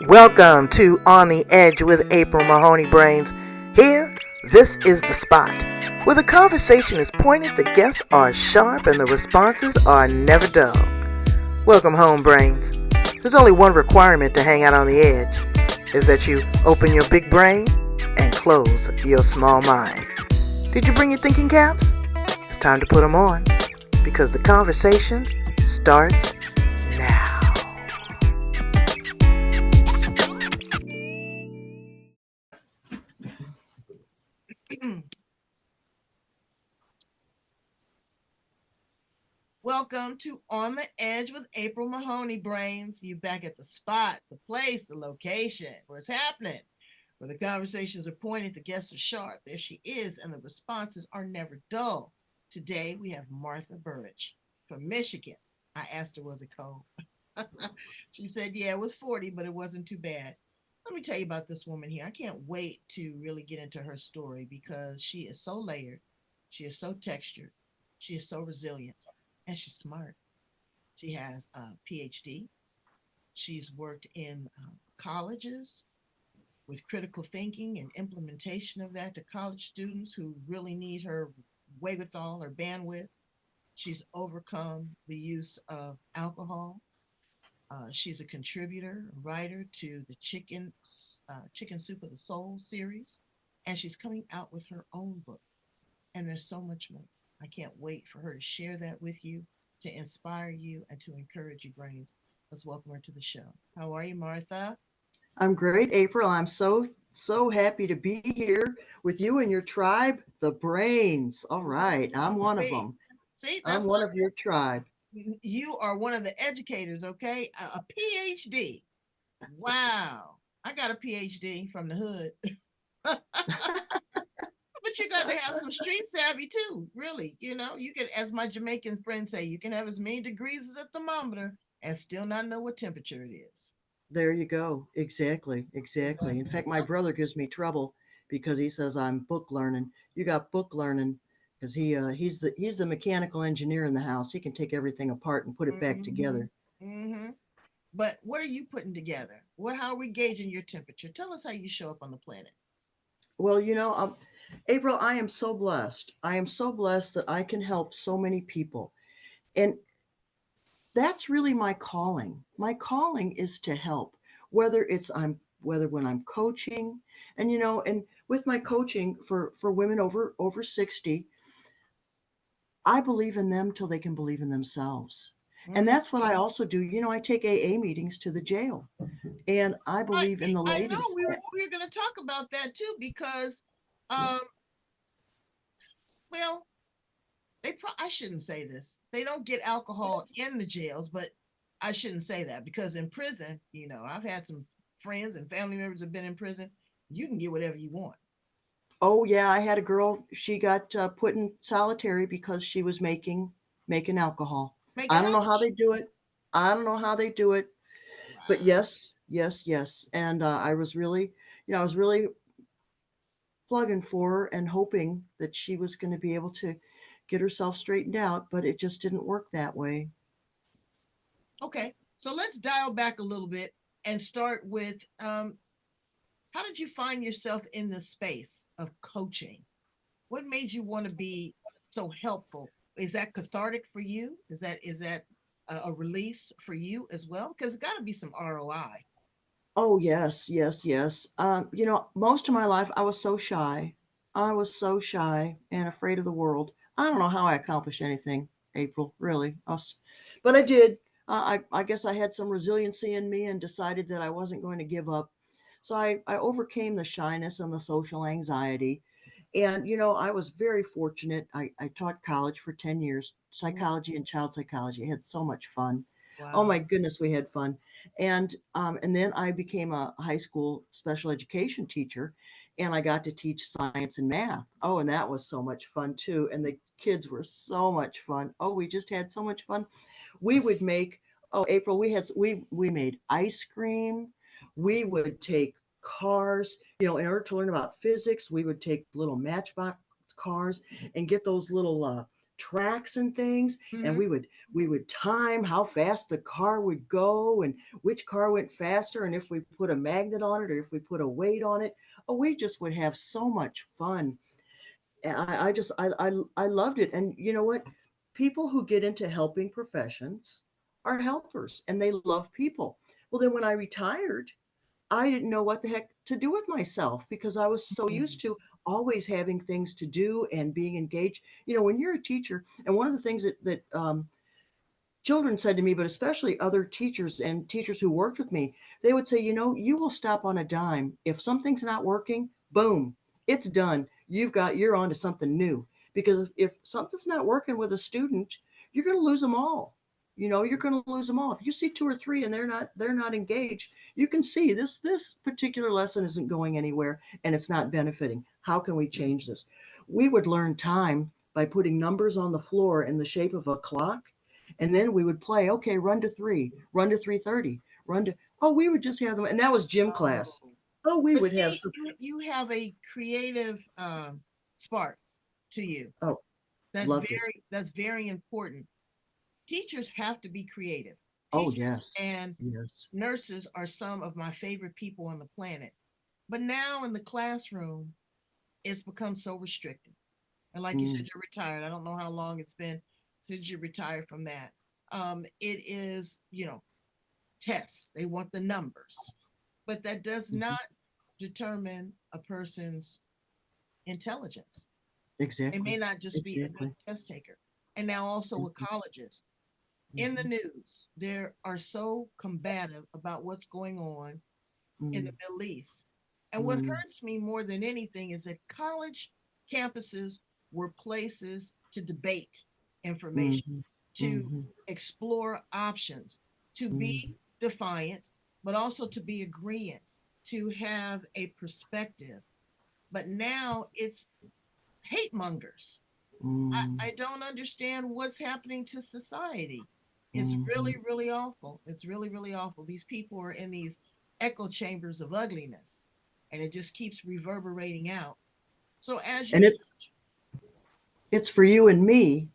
Welcome to On the Edge with April Mahoney Brains. Here, this is the spot where the conversation is pointed, the guests are sharp, and the responses are never dull. Welcome home, Brains. There's only one requirement to hang out on the edge, is that you open your big brain and close your small mind. Did you bring your thinking caps? It's time to put them on, because the conversation starts now. Welcome to On the Edge with April Mahoney Brains. You back at the spot, the place, the location where it's happening, where the conversations are pointed, the guests are sharp. There she is, and the responses are never dull. Today we have Martha Burich from Michigan. I asked her, was it cold? She said, yeah, it was 40, but it wasn't too bad. Let me tell you about this woman here. I can't wait to really get into her story because she is so layered. She is so textured. She is so resilient. And she's smart. She has a PhD. She's worked in colleges with critical thinking and implementation of that to college students who really need her wherewithal or bandwidth. She's overcome the use of alcohol. She's a contributor, a writer to the Chicken Soup of the Soul series, and she's coming out with her own book. And there's so much more. I can't wait for her to share that with you, to inspire you, and to encourage you, Brains. Let's welcome her to the show. How are you, Martha? I'm great, April. I'm so happy to be here with you and your tribe, the Brains. All right, I'm one of Wait, them. see, I'm that's one what of your tribe. you are, one of the educators, okay? A PhD. Wow. I got a PhD from the hood. But you got to have some street savvy too, really. You can, as my Jamaican friends say, you can have as many degrees as a thermometer and still not know what temperature it is. There you go. Exactly, exactly. In fact, my brother gives me trouble because he says I'm book learning. You got book learning because he's the mechanical engineer in the house. He can take everything apart and put it back Mm-hmm. together. Mm-hmm. But what are you putting together? How are we gauging your temperature? Tell us how you show up on the planet. Well, April, I am so blessed. I am so blessed that I can help so many people. And that's really my calling. My calling is to help, whether it's I'm whether when I'm coaching, and with my coaching for women over 60, I believe in them till they can believe in themselves. And Mm. that's what I also do. I take AA meetings to the jail, and I I believe in the I know ladies. we were going to talk about that too because, um, well, I shouldn't say this. They don't get alcohol in the jails, but I shouldn't say that because in prison, I've had some friends and family members have been in prison. You can get whatever you want. Oh yeah, I had a girl. She got put in solitary because she was making alcohol. Make I it don't know happen. how they do it. I don't know how they do it. But Wow. yes, yes, yes. And I was really plugging for her and hoping that she was going to be able to get herself straightened out, but it just didn't work that way. Okay. So let's dial back a little bit and start with, how did you find yourself in the space of coaching? What made you want to be so helpful? Is that cathartic for you? Is that a release for you as well? Because it's got to be some ROI. Oh, yes, yes, yes. Most of my life I was so shy. I was so shy and afraid of the world. I don't know how I accomplished anything, April, really. But I did. I guess I had some resiliency in me and decided that I wasn't going to give up. So I overcame the shyness and the social anxiety. And, I was very fortunate. I taught college for 10 years, Mm. psychology and child psychology. I had so much fun. Oh Wow. my goodness, we had fun. And then I became a high school special education teacher, and I got to teach science and math. Oh, and that was so much fun too. And the kids were so much fun. Oh, we just had so much fun. We would make April, we made ice cream. We would take cars, in order to learn about physics, we would take little matchbox cars and get those little tracks and things, and Mm-hmm. we would time how fast the car would go and which car went faster, and if we put a magnet on it or if we put a weight on it. Oh, we just would have so much fun. And I just I loved it. And you know what? People who get into helping professions are helpers and they love people. Well, then when I retired, I didn't know what the heck to do with myself because I was so used to always having things to do and being engaged. When you're a teacher, and one of the things that children said to me, but especially other teachers and teachers who worked with me, they would say, you will stop on a dime. If something's not working, boom, it's done. You're on to something new. Because if something's not working with a student, you're going to lose them all. You're going to lose them all. If you see two or three and they're not engaged, you can see this particular lesson isn't going anywhere and it's not benefiting. How can we change this? We would learn time by putting numbers on the floor in the shape of a clock, and then we would play, okay, run to 3, run to 3:30, run to, oh, we would just have them. And that was gym class. Oh. Oh, we But would have see, some. you have a creative spark to you. Oh, loved it. That's very important. Teachers have to be creative. Oh, Teachers yes. and Yes. nurses are some of my favorite people on the planet. But now in the classroom, it's become so restricted. And like you said, Mm, you're retired. I don't know how long it's been since you retired from that. It is, tests. They want the numbers, but that does mhm. not determine a person's intelligence. They may Exactly. not just be a good Exactly. test taker. And now also with Mhm, colleges, in the mhm, news, they are so combative about what's going on in the mm, Middle East. And what mm, hurts me more than anything is that college campuses were places to debate information, mhm, to mhm, explore options, to mhm, be defiant, but also to be agreeant, to have a perspective. But now it's hate mongers. mm, I don't understand what's happening to society. It's really, mhm. really awful. It's really, really awful. These people are in these echo chambers of ugliness, and it just keeps reverberating out. So as you And it's for you and me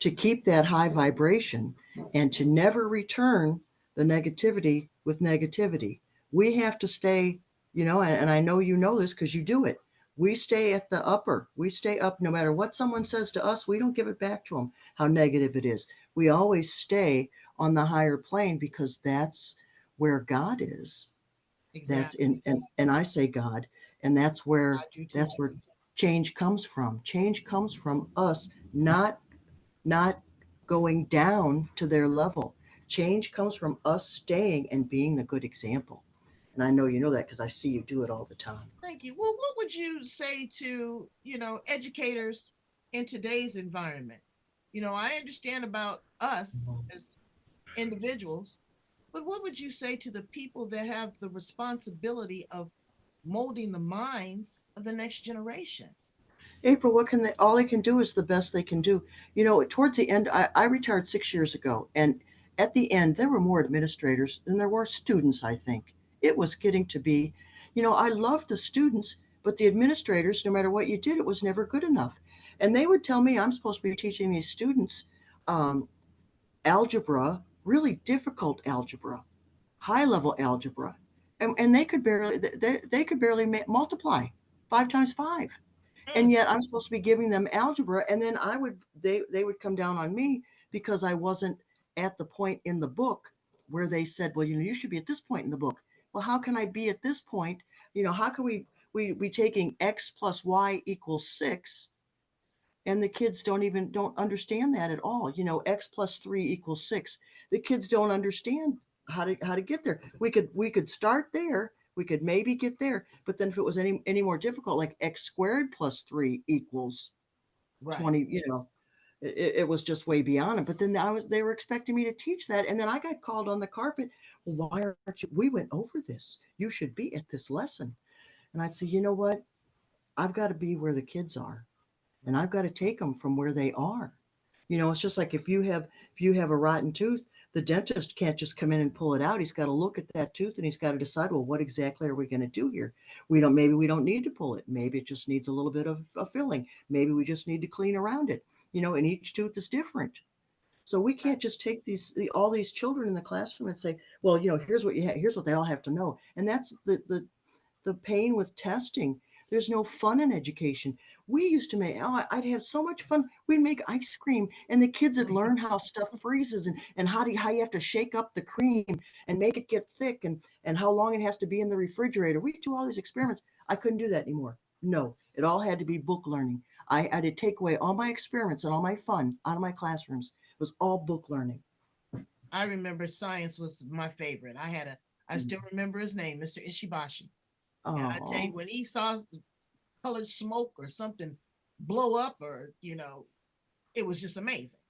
to keep that high vibration and to never return the negativity with negativity. We have to stay, and I know you know this because you do it. We stay at the upper. We stay up no matter what someone says to us. We don't give it back to them how negative it is. We always stay on the higher plane because that's where God is. That's exactly, in and I say God, and that's where I do too. that's where change comes from. Change comes from us not going down to their level. Change comes from us staying and being the good example. And I know you know that because I see you do it all the time. Thank you. Well, what would you say to, educators in today's environment? I understand about us as individuals, but what would you say to the people that have the responsibility of molding the minds of the next generation? April, what can they? All they can do is the best they can do. Towards the end, I retired 6 years ago, and at the end, there were more administrators than there were students. I think it was getting to be, I loved the students, but the administrators, no matter what you did, it was never good enough. And they would tell me I'm supposed to be teaching these students um, algebra, really difficult algebra, high level algebra, and they could barely multiply 5 times 5, and Mm, yet I'm supposed to be giving them algebra, and then they would come down on me because I wasn't at the point in the book where they said, well, you should be at this point in the book. Well, how can I be at this point? How can we taking x plus y equals 6, and the kids don't understand that at all. X plus 3 equals 6. The kids don't understand how to get there. We could start there. We could maybe get there, but then if it was any more difficult, like x squared plus 3 equals right. 20, it was just way beyond it. But then they were expecting me to teach that, and then I got called on the carpet. Well, why aren't you? We went over this. You should be at this lesson. And I'd say, you know what? I've got to be where the kids are, and I've got to take them from where they are. It's just like if you have a rotten tooth, the dentist can't just come in and pull it out. He's got to look at that tooth and he's got to decide, well, what exactly are we going to do here? Maybe we don't need to pull it. Maybe it just needs a little bit of a filling. Maybe we just need to clean around it. and each tooth is different. So we can't just take all these children in the classroom and say, well, here's what here's what they all have to know. And that's the pain with testing. There's no fun in education. We used to make, oh, I'd have so much fun. We'd make ice cream and the kids would learn how stuff freezes and how you have to shake up the cream and make it get thick and how long it has to be in the refrigerator. We do all these experiments. I couldn't do that anymore. No, it all had to be book learning. I had to take away all my experiments and all my fun out of my classrooms. It was all book learning. I remember science was my favorite. I still remember his name, Mr. Ishibashi. And I tell you, Oh, when he saw colored smoke or something blow up, or it was just amazing.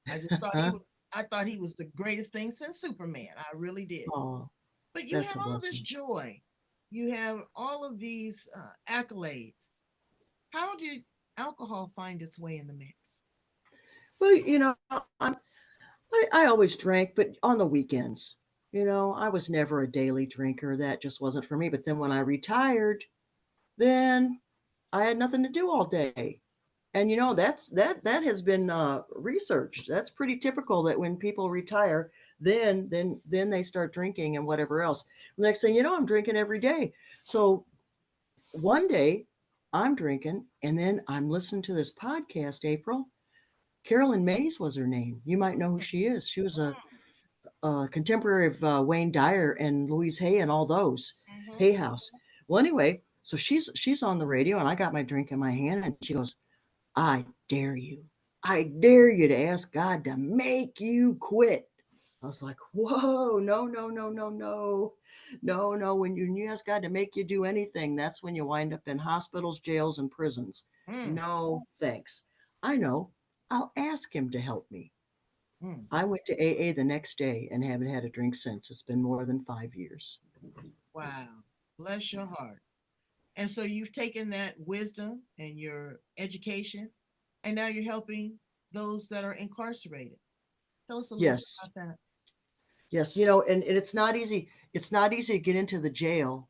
I just thought he was. I thought he was the greatest thing since Superman. I really did. oh, But you that's have a all this blessing. joy. You have all of these accolades. How did alcohol find its way in the mix? Well, I always drank, but on the weekends. I was never a daily drinker. That just wasn't for me. But then when I retired, then I had nothing to do all day. And that has been researched. That's pretty typical that when people retire, then they start drinking and whatever else. The next thing you know, I'm drinking every day. So one day I'm drinking, and then I'm listening to this podcast, April. Carolyn Mays was her name. You might know who she is. She was a contemporary of Wayne Dyer and Louise Hay and all those. Mm-hmm. Hay House. Well, anyway, so she's on the radio, and I got my drink in my hand, and she goes, "I dare you, I dare you to ask God to make you quit." I was like, "Whoa, no, no, no, no, no, no, no." When you ask God to make you do anything, that's when you wind up in hospitals, jails, and prisons. Mm, No, thanks. I know. I'll ask Him to help me. mm. I went to AA the next day and haven't had a drink since. It's been more than 5 years. Wow. Bless your heart. And so you've taken that wisdom and your education, and now you're helping those that are incarcerated. Tell us a little bit Yes. about that. Yes. And it's not easy. It's not easy to get into the jail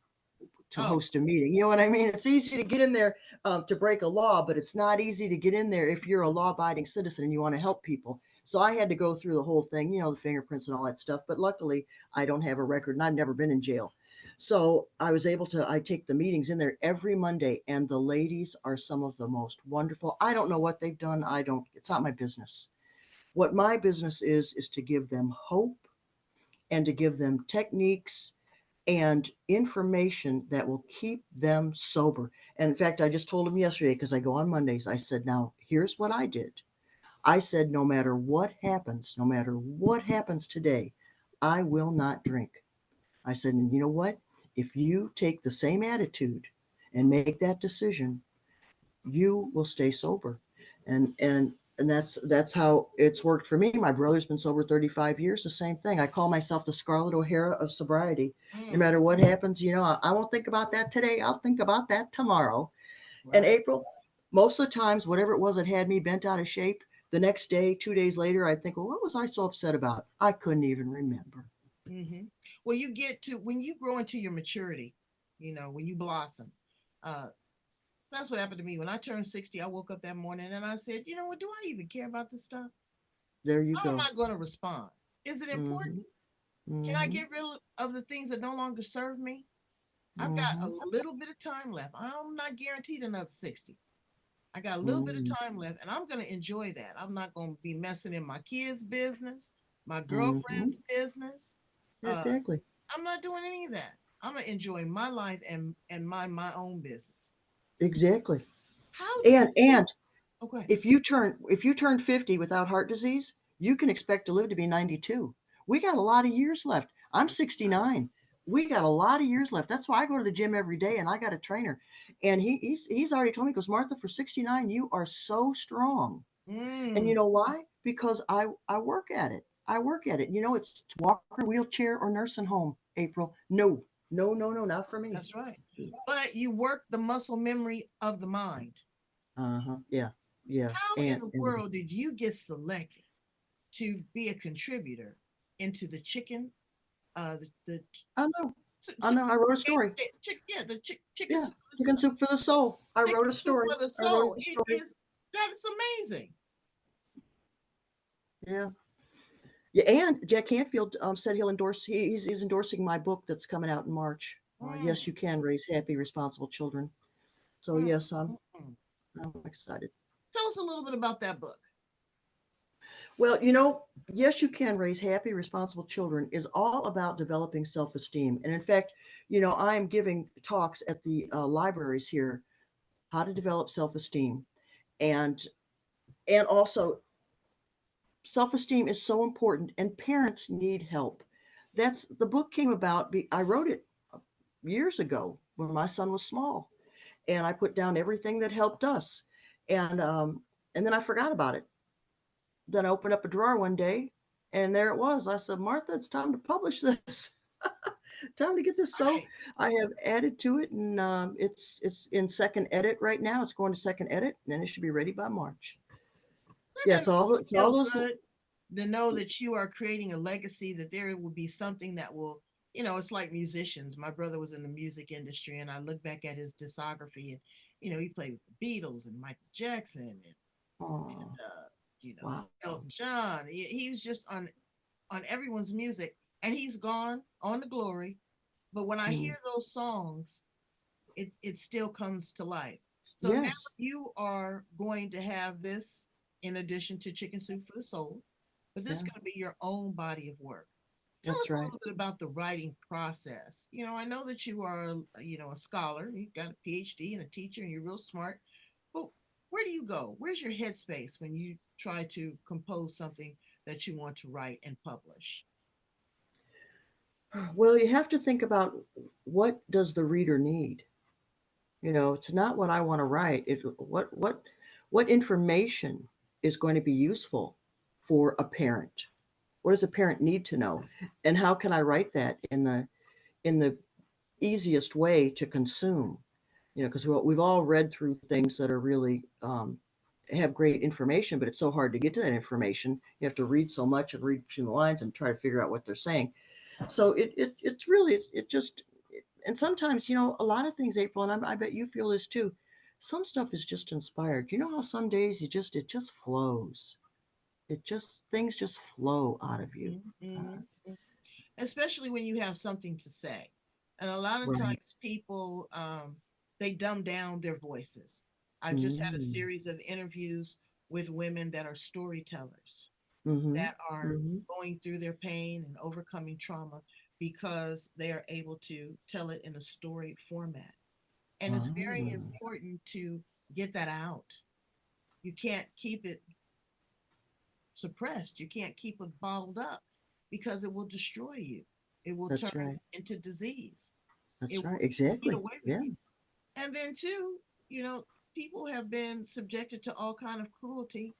to Oh, host a meeting. You know what I mean? It's easy to get in there to break a law, but it's not easy to get in there if you're a law abiding citizen and you want to help people. So I had to go through the whole thing, the fingerprints and all that stuff. But luckily, I don't have a record and I've never been in jail. So I take the meetings in there every Monday, and the ladies are some of the most wonderful. I don't know what they've done. It's not my business. What my business is to give them hope and to give them techniques and information that will keep them sober. And in fact, I just told them yesterday, because I go on Mondays, I said, now here's what I did. I said, no matter what happens today, I will not drink. I said, and you know what? If you take the same attitude and make that decision, you will stay sober. And that's how it's worked for me. My brother's been sober 35 years, the same thing. I call myself the Scarlett O'Hara of sobriety. No mm, matter what happens, I won't think about that today. I'll think about that tomorrow. And right. April, most of the times, whatever it was that had me bent out of shape, the next day, 2 days later, I think, well, what was I so upset about? I couldn't even remember. Mm-hmm. Well, you get to when you grow into your maturity, when you blossom. Uh, that's what happened to me when I turned 60. I woke up that morning and I said, you know what? Do I even care about this stuff? There you How am go. I going to respond? Is it important? Mm-hmm. Can I Mm-hmm. get rid of the things that no longer serve me? I've got a Mm-hmm. little bit of time left. I'm not guaranteed another 60. I got a little bit of Mm-hmm. time left, and I'm going to enjoy that. I'm not going to be messing in my kids' business, my Mm-hmm. girlfriend's business. Uh, Exactly. I'm not doing any of that. I'm going to enjoy my life and my own business. Exactly. How do you? And Okay. if you turn 50 without heart disease, you can expect to live to be 92. We got a lot of years left. I'm 69. We got a lot of years left. That's why I go to the gym every day, and I got a trainer. And he's already told me, he goes, Martha, for 69, you are so strong. And you Mm, know why? Because I work at it. I work at it. It's walker, wheelchair, or nursing home, April. No, no, no, no, not for me. that's right. But you work the muscle memory of the mind. Uh-huh. Yeah. Yeah. How in the And world did you get selected to be a contributor into the chicken, the I know. I so, know. I wrote a story. yeah, the chicken Yeah. soup for the Chicken soul. soup for the soul. I wrote Chicken a soup story. for the I wrote soul. a It story. is that is amazing. Yeah. Yeah, and Jack Canfield said he'll endorse. He's endorsing my book that's coming out in March. Yes, Mm, you can raise happy, responsible children. So mm, yes, mm. I'm excited. Tell us a little bit about that book. Well, yes, you can raise happy, responsible children is all about developing self-esteem. And in fact, I am giving talks at the libraries here, how to develop self-esteem, and also self-esteem is so important, and parents need help. That's the book came about. I wrote it years ago when my son was small, and I put down everything that helped us, and and then I forgot about it. Then I opened up a drawer one day, and there it was. I said, Martha, it's time to publish this. Time to get this. So Right. I have added to it, and it's in second edit right now. It's going to second edit, and then it should be ready by March. Yeah, That it's all feel those. good to know that you are creating a legacy, that there will be something that will, it's like musicians. My brother was in the music industry, and I look back at his discography, and, he played with the Beatles and Michael Jackson and Oh, you know, wow. Elton John. He was just on everyone's music, and he's gone on to glory. But when I Mm. hear those songs, it still comes to life. So now Yes, you are going to have this in addition to Chicken Soup for the Soul, but this is yeah, going to be your own body of work. Tell us that's a right. little bit about the writing process. I know that you are, a scholar. You've got a PhD and a teacher, and you're real smart. But where do you go? Where's your headspace when you try to compose something that you want to write and publish? Well, you have to think about what does the reader need. It's not what I want to write. What information is going to be useful for a parent? What does a parent need to know, and how can I write that in the easiest way to consume? Because we've all read through things that are really have great information, but it's so hard to get to that information. You have to read so much and read between the lines and try to figure out what they're saying. So it's really it just and sometimes a lot of things, April, and I bet you feel this too. Some stuff is just inspired. You know how some days it just flows. It just things just flow out of you. Mm-hmm. Uh, Especially when you have something to say. And a lot of right. times people they dumb down their voices. I've just had a Mm-hmm. series of interviews with women that are storytellers Mm-hmm. that are Mm-hmm. going through their pain and overcoming trauma because they are able to tell it in a story format. And it's very Ah, important to get that out. You can't keep it suppressed. You can't keep it bottled up because it will destroy you. It will turn that's right. into disease. It That's right. will eat Exactly. away with Yeah. you. And then too, people have been subjected to all kind of cruelty.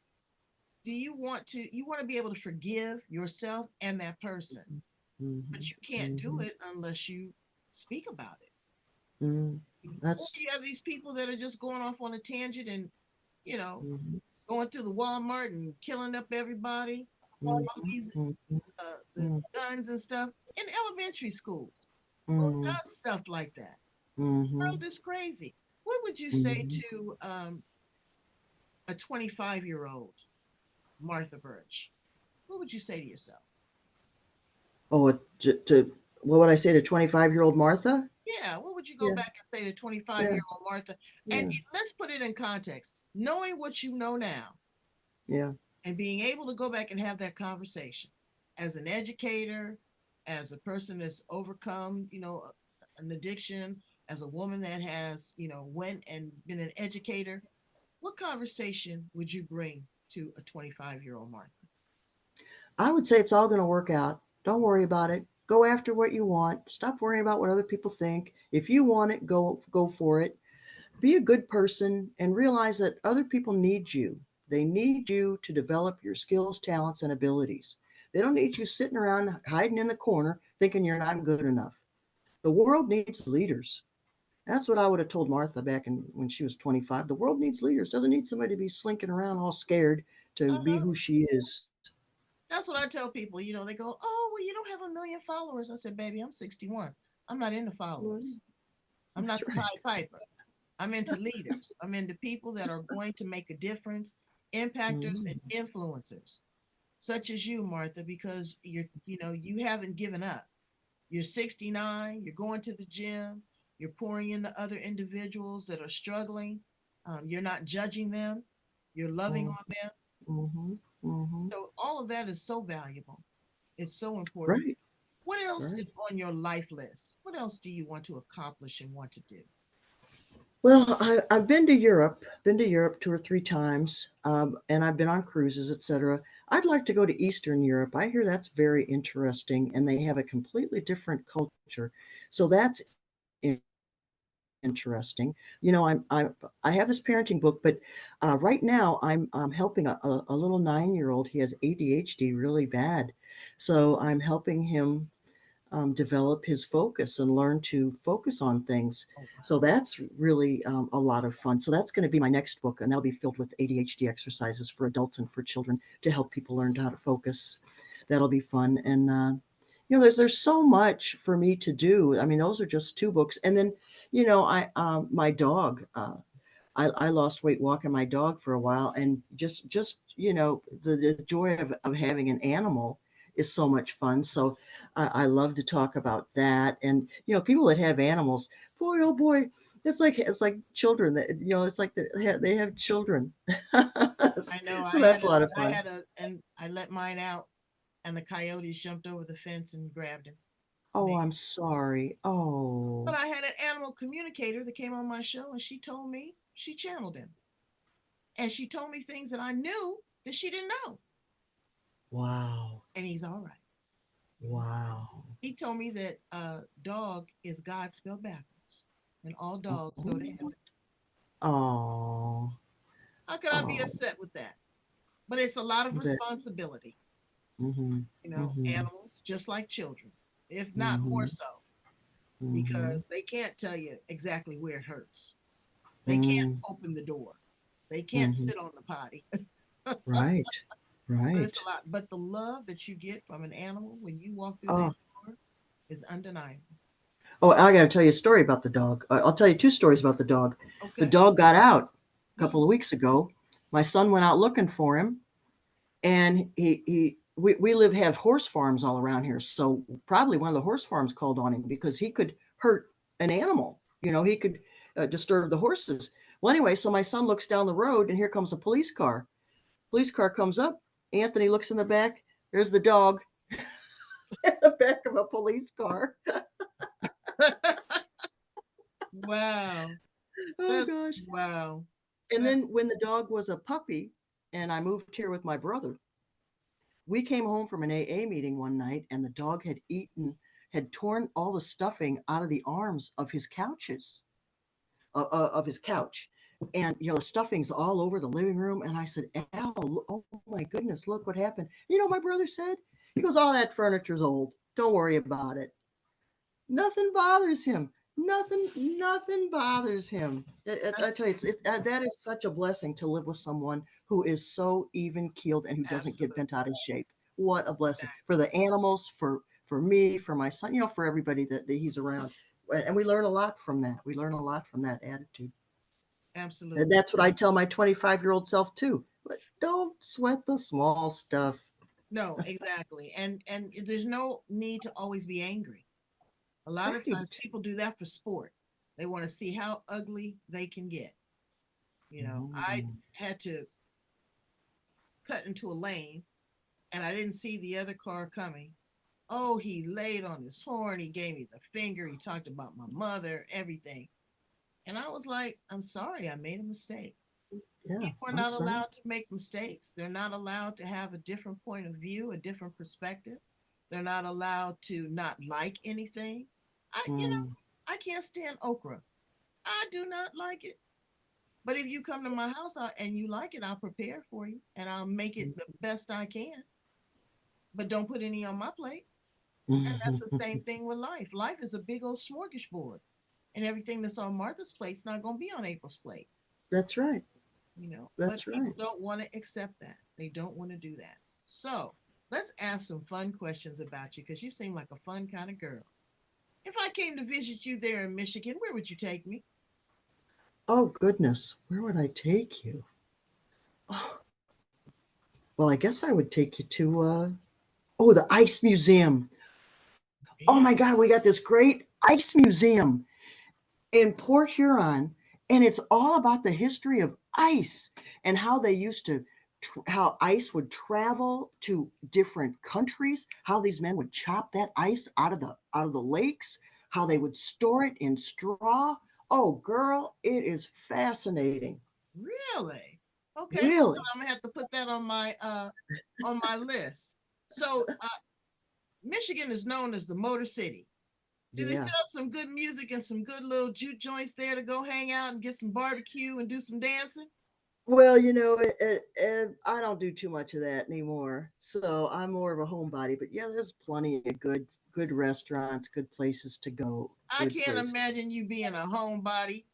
Do you want to be able to forgive yourself and that person, but you Mm-hmm. can't do Mm-hmm. it unless you speak about it. Mm. Or That's. you have these people that are just going off on a tangent and, you know, Mm-hmm. going through the Walmart and killing up everybody, all these Mm-hmm. the guns and stuff in elementary schools. Who Mm-hmm. does stuff like that? Mm-hmm. World is crazy. What would you say Mm-hmm. to a 25-year-old Martha Birch? What would you say to yourself? Oh, what would I say to 25-year-old Martha? Yeah, what would you go Yeah. back and say to 25 Yeah. year old Martha? And Yeah. let's put it in context. Knowing what you know now Yeah. and being able to go back and have that conversation as an educator, as a person that's overcome, an addiction, as a woman that has, went and been an educator, what conversation would you bring to a 25-year-old Martha? I would say it's all going to work out. Don't worry about it. Go after what you want. Stop worrying about what other people think. If you want it, go for it. Be a good person and realize that other people need you. They need you to develop your skills, talents, and abilities. They don't need you sitting around hiding in the corner thinking you're not good enough. The world needs leaders. That's what I would have told Martha back when she was 25. The world needs leaders. Doesn't need somebody to be slinking around all scared to be Uh-huh. who she is. That's what I tell people. They go, "Oh, well, you don't have a million followers." I said, "Baby, I'm 61. I'm not into followers. I'm That's not the right. Pied Piper. I'm into leaders. I'm into people that are going to make a difference, impactors, and Mm-hmm. influencers." such as you, Martha, because you haven't given up. You're 69, you're going to the gym, you're pouring into other individuals that are struggling. You're not judging them, you're loving Mm, on them. mhm, mhm. So all of that is so valuable. It's so important. Right, What else is right. on your life list? What else do you want to accomplish and want to do? Well, I've been to Europe 2 or 3 times, and I've been on cruises, etc. I'd like to go to Eastern Europe. I hear that's very interesting, and they have a completely different culture. So that's interesting. I have this parenting book, but right now I'm helping a little 9-year-old. He has ADHD really bad, so I'm helping him develop his focus and learn to focus on things. Oh, So wow. that's really a lot of fun. So that's going to be my next book, and that'll be filled with ADHD exercises for adults and for children to help people learn how to focus. That'll be fun. And there's so much for me to do. I mean, those are just 2 books, and then I my dog. I lost weight walking my dog for a while, and just the joy of having an animal is so much fun. So I love to talk about that, and people that have animals, boy oh boy, it's like children that it's like they have children. I know. So that's a lot of fun. And I let mine out, and the coyotes jumped over the fence and grabbed him. And Oh, they, I'm sorry. Oh, but I had an animal communicator that came on my show, and she told me she channeled him, and she told me things that I knew that she didn't know, wow, and he's all right. wow. He told me that dog is God spelled backwards, and all dogs go to heaven. Oh, How could I be oh, upset with that? But it's a lot of that. responsibility. Mhm, mhm, Animals, just like children, if not more mhm, so, mhm. because they can't tell you exactly where it hurts. They can't Mm, open the door. They can't mhm. sit on the potty. Right, But right. it's a lot. But the love that you get from an animal when you walk through that Oh, door is undeniable. I got to tell you a story about the dog. I'll tell you 2 stories about the dog. The Okay. dog got out a couple Mm. of weeks ago. My son went out looking for him, and we have horse farms all around here. So probably one of the horse farms called on him because he could hurt an animal. He could disturb the horses. Well, anyway, so my son looks down the road, and here comes a police car. Police car comes up. Anthony looks in the back. There's the dog in the back of a police car. Wow. Oh That's gosh. wow. And That's then when the dog was a puppy and I moved here with my brother, we came home from an AA meeting one night and the dog had torn all the stuffing out of the arms of his couches, of his couch. And, the stuffing's all over the living room. And I said, Al, oh my goodness, look what happened. My brother said? He goes, all that furniture's old. Don't worry about it. Nothing bothers him. Nothing bothers him. I that's tell you, that is such a blessing to live with someone who is so even keeled and who doesn't get bent absolutely out of shape. What a blessing for exactly. the animals, for me, for my son, for everybody that he's around. And we learn a lot from that. We learn a lot from that attitude. And Absolutely. that's what I tell my 25-year-old self too. But don't sweat the small stuff. No, exactly. And there's no need to always be angry. A lot of times Right. people do that for sport. They want to see how ugly they can get. I Mm. had to cut into a lane and I didn't see the other car coming. Oh, he laid on his horn. He gave me the finger. He talked about my mother, everything. And I was like, I'm sorry, I made a mistake. Yeah, People are I'm not sorry. allowed to make mistakes. They're not allowed to have a different point of view, a different perspective. They're not allowed to not like anything. Mm. I can't stand okra. I do not like it. But if you come to my house and you like it, I'll prepare for you and I'll make it the best I can. But don't put any on my plate. And that's the same thing with life. Life is a big old smorgasbord, and everything that's on Martha's plate's not going to be on April's plate. That's right. But That's right. people don't want to accept that. They don't want to do that. So let's ask some fun questions about you because you seem like a fun kind of girl. If I came to visit you there in Michigan, where would you take me? Oh goodness, where would I take you? Well, I guess I would take you to oh, the Ice Museum. Oh my Yeah. God, we got this great ice museum in Port Huron, and it's all about the history of ice and how they used to how ice would travel to different countries, how these men would chop that ice out of the lakes, how they would store it in straw. Oh girl, it is fascinating. Really? Okay, so Really. I'm gonna have to put that on my list. So Michigan is known as the Motor City. Do they Yeah. still have some good music and some good little juke joints there to go hang out and get some barbecue and do some dancing? Well, I don't do too much of that anymore. So I'm more of a homebody. But yeah, there's plenty of good restaurants, good places to go, I good can't places. imagine you being a homebody.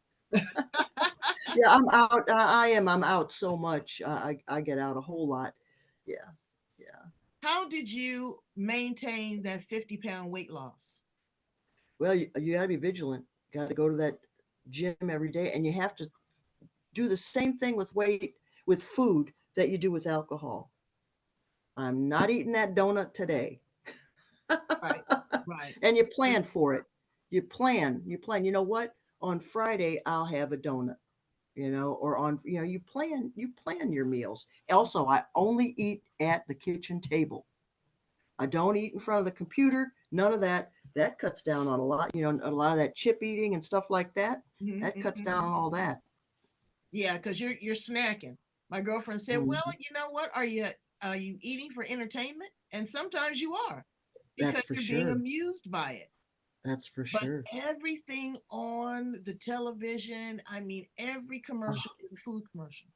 Yeah, I'm out. I am. I'm out so much. I get out a whole lot. Yeah, yeah. How did you maintain that 50-pound weight loss? Well, you got to be vigilant. Got to go to that gym every day, and you have to do the same thing with food that you do with alcohol. I'm not eating that donut today. Right, right. And you plan for it. You plan. You know what? On Friday I'll have a donut. Or on you plan your meals. Also, I only eat at the kitchen table. I don't eat in front of the computer. None of that. That cuts down on a lot. A lot of that chip eating and stuff like that. Mm-hmm, That cuts down mm-hmm. on all that. Yeah, because you're snacking. My girlfriend said, "Well, Hmm. you know what? Are you eating for entertainment?" And sometimes you are, That's because for you're being sure. amused by it. That's for But sure. everything on the television, I mean, every Oh, commercial is a food commercial.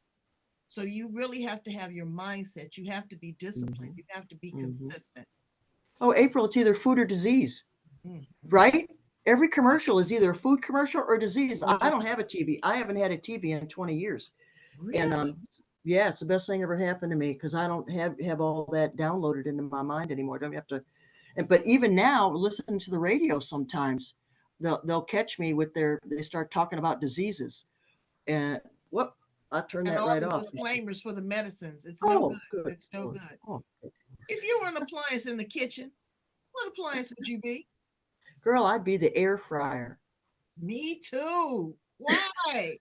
So you really have to have your mindset. You have to be disciplined. hmm You have to be hmm consistent. oh, April, it's either food or disease, Mm-hmm. right? Every commercial is either a food commercial or disease. I Oh, don't have a TV. I haven't had a TV in 20 years. And really? yeah, it's the best thing ever happened to me because I don't have all that downloaded into my mind anymore. Don't have to. But even now, listening to the radio sometimes, they'll catch me with they start talking about diseases, and whoop, I turn And that all right the off. disclaimers for the medicines. It's no Oh, good. good It's no Lord. good. Oh, If you were an appliance in the kitchen, what appliance would you be? girl, I'd be the air fryer Me too. Why?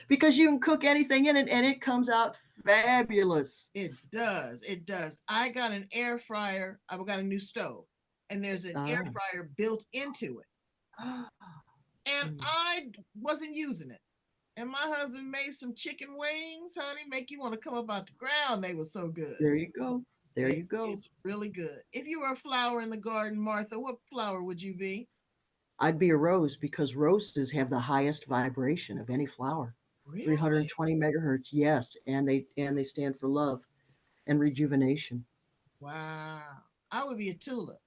because you can cook anything in it and it comes out fabulous. It does. It does. I got an air fryer. I've got a new stove, and there's an air Ah. fryer built into it. And I wasn't using it. And my husband made some chicken wings, honey, make you want to come up out the ground. They were so good. There you go. There It you go. is really good. If you were a flower in the garden, Martha, what flower would you be? I'd be a rose because roses have the highest vibration of any flower. Really? 320 megahertz, yes, and they stand for love and rejuvenation. Wow. I would be a tulip.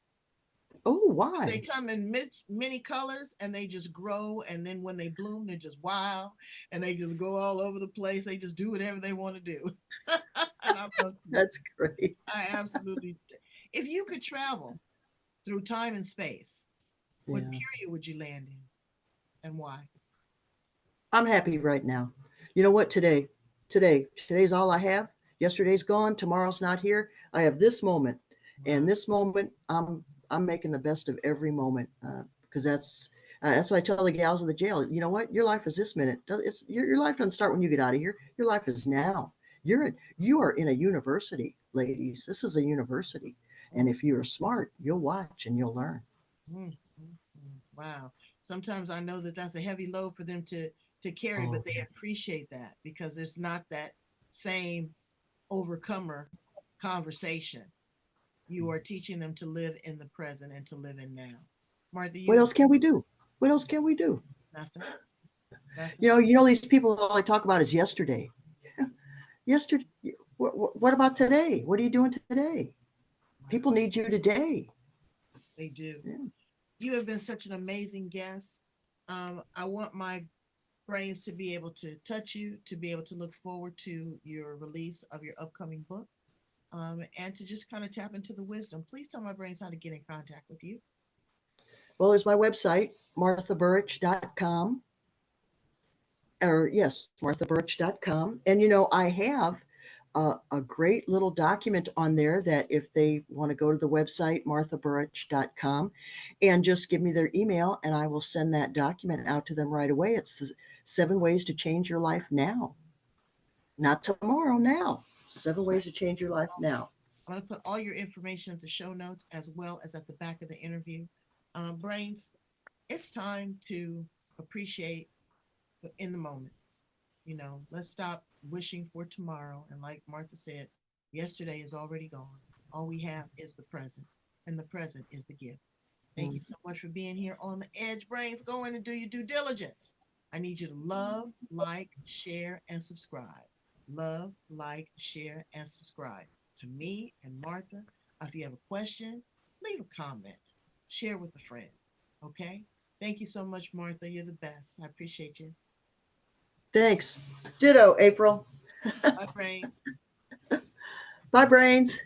Oh, They why? come in many colors and they just grow. And then when they bloom, they're just wild and they just go all over the place. They just do whatever they want to do. And I love tulips. That's great. I absolutely. If you could travel through time and space, what Yeah. period would you land in and why? I'm happy right now. You know what? Today's all I have. Yesterday's gone. Tomorrow's not here. I have this moment, and Wow. this moment, I'm making the best of every moment because that's what I tell the gals in the jail. You know what? Your life is this minute. Your life doesn't start when you get out of here. Your life is now. You are in a university, ladies. This is a university, and Oh, if you are smart, you'll watch and you'll learn. mm, mm, mm. Wow. Sometimes I know that that's a heavy load for them to carry, Oh but they yeah. appreciate that because there's not that same overcomer conversation. You are teaching them to live in the present and to live in now. Martha, What you have else can we do? What else can we do? nothing, nothing. You know, these people all they talk about is yesterday. Yesterday, what about today? What are you doing today? People Wow, need you today. they do. Yeah. You have been such an amazing guest. I want my brains to be able to touch you, to be able to look forward to your release of your upcoming book, and to just kind of tap into the wisdom. Please tell my brains how to get in contact with you. Well, there's my website, marthaburich.com. Or yes, marthaburich.com. And I have a great little document on there that if they want to go to the website, marthaburich.com, and just give me their email, and I will send that document out to them right away. It's the 7 ways to change your life now. Not tomorrow, now. 7 ways to change your life now. I'm going to put all your information in the show notes as well as at the back of the interview. Brains, it's time to appreciate in the moment. You know, let's stop wishing for tomorrow. And like Martha said, yesterday is already gone. All we have is the present, and the present is the gift. Thank you Mm. so much for being here on the Edge. Brains, go in and do your due diligence. I need you to love, like, share, and subscribe. Love, like, share, and subscribe to me and Martha. If you have a question, leave a comment. Share with a friend. Okay? Thank you so much, Martha. You're the best. I appreciate you. Thanks. Ditto, April. Bye, Brains. Bye, brains.